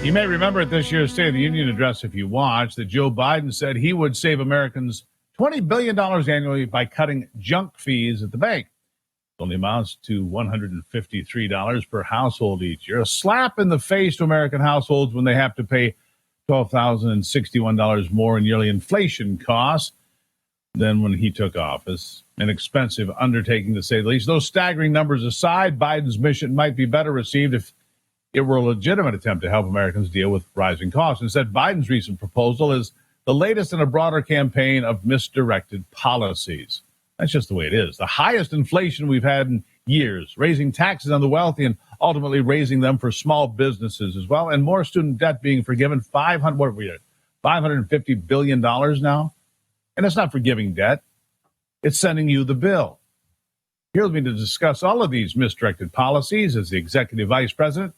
You may remember at this year's State of the Union address, if you watched, that Joe Biden said he would save Americans $20 billion annually by cutting junk fees at the bank. It only amounts to $153 per household each year. A slap in the face to American households when they have to pay $12,061 more in yearly inflation costs than when he took office. An expensive undertaking, to say the least. Those staggering numbers aside, Biden's mission might be better received if it were a legitimate attempt to help Americans deal with rising costs. Instead, Biden's recent proposal is the latest in a broader campaign of misdirected policies. That's just the way it is. The highest inflation we've had in years, raising taxes on the wealthy and ultimately raising them for small businesses as well, and more student debt being forgiven. $550 billion now. And it's not forgiving debt. It's sending you the bill. Here with me to discuss all of these misdirected policies is the Executive Vice President of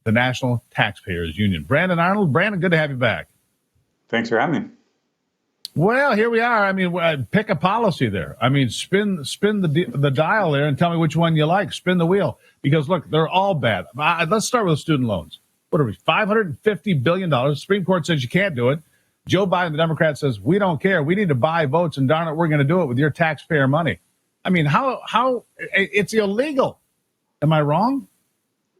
the National Taxpayers Union, Brandon Arnold. Brandon, good to have you back. Thanks for having me. Well, here we are. I mean, pick a policy there. I mean, spin the dial there and tell me which one you like. Spin the wheel. Because, look, they're all bad. Let's start with student loans. What are we, $550 billion? The Supreme Court says you can't do it. Joe Biden, the Democrat, says, we don't care. We need to buy votes, and darn it, we're going to do it with your taxpayer money. I mean, how it's illegal. Am I wrong?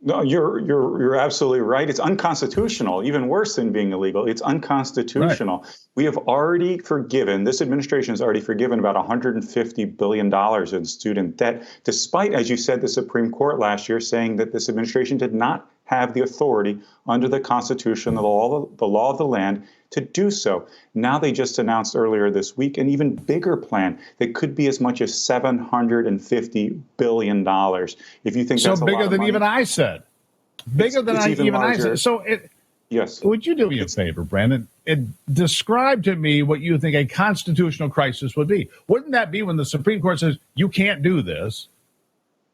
No, you're absolutely right. It's unconstitutional, even worse than being illegal. It's unconstitutional. Right. We have already forgiven, this administration has already forgiven about $150 billion in student debt, despite, as you said, the Supreme Court last year saying that this administration did not have the authority under the Constitution, the law of the land, to do so. Now they just announced earlier this week an even bigger plan that could be as much as $750 billion. If you think so that's a bigger lot of than money, even I said. Bigger than even I said. So yes. Would you do me a favor, Brandon? Describe to me what you think a constitutional crisis would be. Wouldn't that be when the Supreme Court says you can't do this,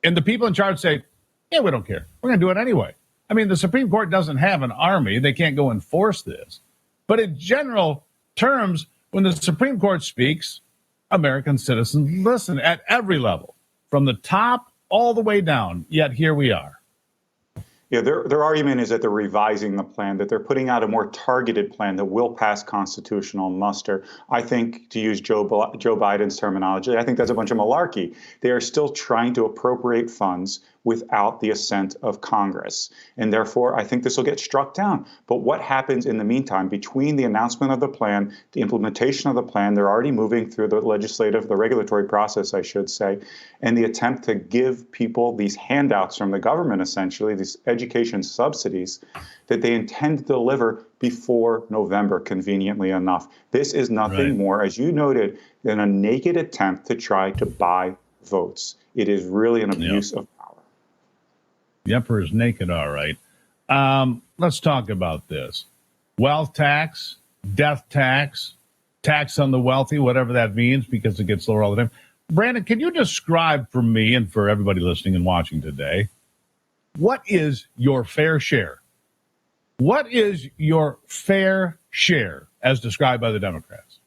and the people in charge say, yeah, we don't care. We're going to do it anyway. I mean, the Supreme Court doesn't have an army. They can't go enforce this. But in general terms, when the Supreme Court speaks, American citizens listen at every level, from the top all the way down. Yet here we are. Yeah, their argument is that they're revising the plan, that they're putting out a more targeted plan that will pass constitutional muster. I think, to use Joe Biden's terminology, I think that's a bunch of malarkey. They are still trying to appropriate funds without the assent of Congress. And therefore, I think this will get struck down. But what happens in the meantime, between the announcement of the plan, the implementation of the plan, they're already moving through the regulatory process, I should say, and the attempt to give people these handouts from the government, essentially, these education subsidies that they intend to deliver before November, conveniently enough. This is nothing more, as you noted, than a naked attempt to try to buy votes. It is really an abuse of power. The emperor's naked, all right. Let's talk about this. Wealth tax, death tax, tax on the wealthy, whatever that means, because it gets lower all the time. Brandon, can you describe for me and for everybody listening and watching today, what is your fair share? What is your fair share as described by the Democrats?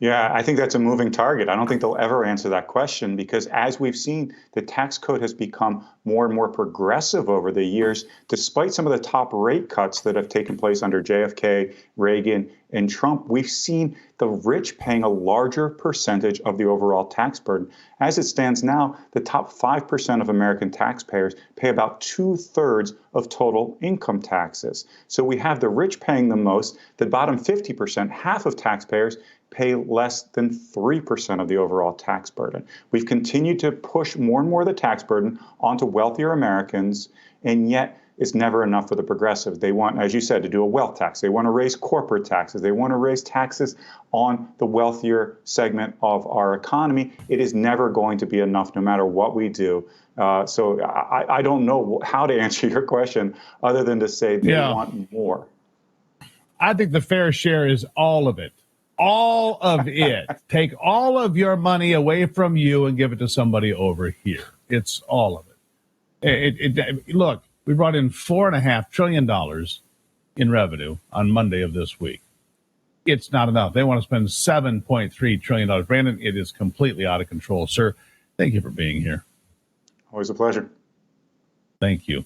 Yeah, I think that's a moving target. I don't think they'll ever answer that question because, as we've seen, the tax code has become more and more progressive over the years, despite some of the top rate cuts that have taken place under JFK, Reagan, and Trump. We've seen the rich paying a larger percentage of the overall tax burden. As it stands now, the top 5% of American taxpayers pay about 2/3 of total income taxes. So we have the rich paying the most, the bottom 50%, half of taxpayers, pay less than 3% of the overall tax burden. We've continued to push more and more of the tax burden onto wealthier Americans, and yet it's never enough for the progressives. They want, as you said, to do a wealth tax. They want to raise corporate taxes. They want to raise taxes on the wealthier segment of our economy. It is never going to be enough no matter what we do. So I don't know how to answer your question other than to say they want more. I think the fair share is all of it. All of it. Take all of your money away from you and give it to somebody over here. It's all of it. Look, we brought in $4.5 trillion in revenue on Monday of this week. It's not enough. They want to spend $7.3 trillion. Brandon, it is completely out of control. Sir, thank you for being here. Always a pleasure. Thank you.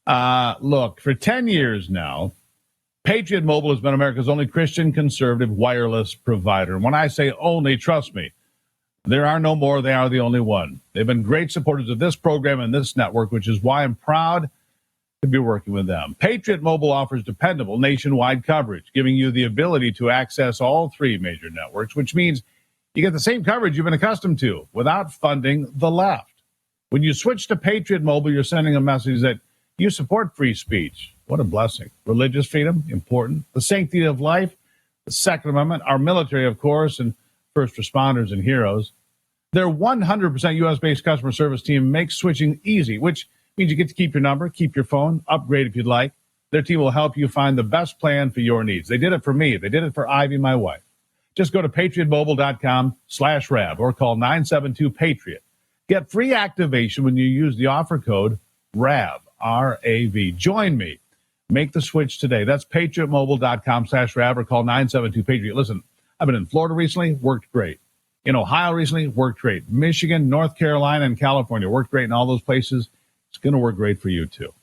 Look, for 10 years now, Patriot Mobile has been America's only Christian conservative wireless provider. And when I say only, trust me, there are no more. They are the only one. They've been great supporters of this program and this network, which is why I'm proud to be working with them. Patriot Mobile offers dependable nationwide coverage, giving you the ability to access all three major networks, which means you get the same coverage you've been accustomed to without funding the left. When you switch to Patriot Mobile, you're sending a message that you support free speech. What a blessing. Religious freedom, important. The sanctity of life, the Second Amendment, our military, of course, and first responders and heroes. Their 100% U.S.-based customer service team makes switching easy, which means you get to keep your number, keep your phone, upgrade if you'd like. Their team will help you find the best plan for your needs. They did it for me. They did it for Ivy, my wife. Just go to patriotmobile.com/RAV or call 972-PATRIOT. Get free activation when you use the offer code RAV, R-A-V. Join me. Make the switch today. That's patriotmobile.com/RAV or call 972-PATRIOT. Listen, I've been in Florida recently, worked great. In Ohio recently, worked great. Michigan, North Carolina, and California worked great in all those places. It's going to work great for you, too.